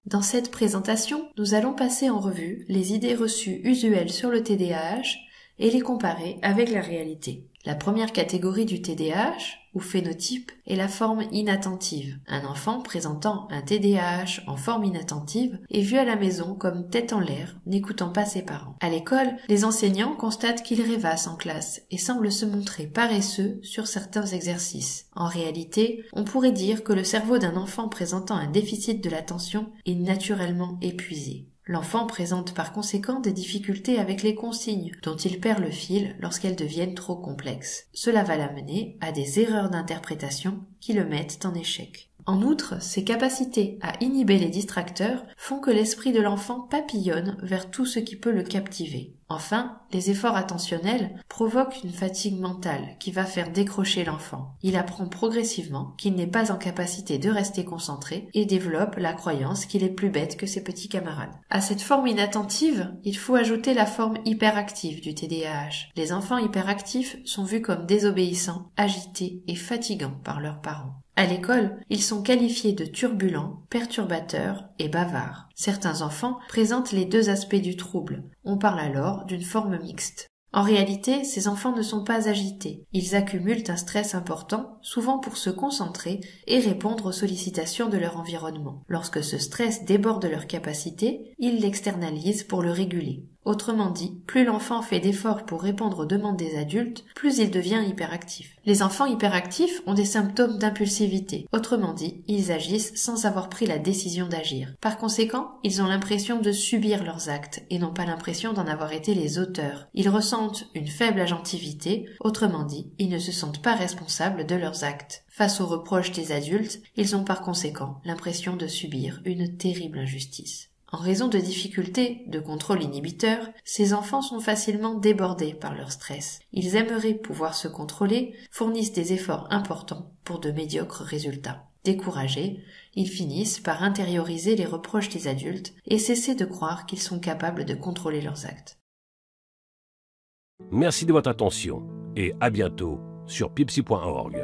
Dans cette présentation, nous allons passer en revue les idées reçues usuelles sur le TDAH et les comparer avec la réalité. La première catégorie du TDAH, ou phénotype, est la forme inattentive. Un enfant présentant un TDAH en forme inattentive est vu à la maison comme tête en l'air, n'écoutant pas ses parents. À l'école, les enseignants constatent qu'il rêvasse en classe et semble se montrer paresseux sur certains exercices. En réalité, on pourrait dire que le cerveau d'un enfant présentant un déficit de l'attention est naturellement épuisé. L'enfant présente par conséquent des difficultés avec les consignes, dont il perd le fil lorsqu'elles deviennent trop complexes. Cela va l'amener à des erreurs d'interprétation qui le mettent en échec. En outre, ses capacités à inhiber les distracteurs font que l'esprit de l'enfant papillonne vers tout ce qui peut le captiver. Enfin, les efforts attentionnels provoquent une fatigue mentale qui va faire décrocher l'enfant. Il apprend progressivement qu'il n'est pas en capacité de rester concentré et développe la croyance qu'il est plus bête que ses petits camarades. À cette forme inattentive, il faut ajouter la forme hyperactive du TDAH. Les enfants hyperactifs sont vus comme désobéissants, agités et fatigants par leurs parents. À l'école, ils sont qualifiés de turbulents, perturbateurs et bavards. Certains enfants présentent les deux aspects du trouble. On parle alors d'une forme mixte. En réalité, ces enfants ne sont pas agités. Ils accumulent un stress important, souvent pour se concentrer et répondre aux sollicitations de leur environnement. Lorsque ce stress déborde leur capacité, ils l'externalisent pour le réguler. Autrement dit, plus l'enfant fait d'efforts pour répondre aux demandes des adultes, plus il devient hyperactif. Les enfants hyperactifs ont des symptômes d'impulsivité. Autrement dit, ils agissent sans avoir pris la décision d'agir. Par conséquent, ils ont l'impression de subir leurs actes et n'ont pas l'impression d'en avoir été les auteurs. Ils ressentent une faible agentivité, autrement dit, ils ne se sentent pas responsables de leurs actes. Face aux reproches des adultes, ils ont par conséquent l'impression de subir une terrible injustice. En raison de difficultés de contrôle inhibiteur, ces enfants sont facilement débordés par leur stress. Ils aimeraient pouvoir se contrôler, fournissent des efforts importants pour de médiocres résultats. Découragés, ils finissent par intérioriser les reproches des adultes et cesser de croire qu'ils sont capables de contrôler leurs actes. Merci de votre attention et à bientôt sur pipsy.org.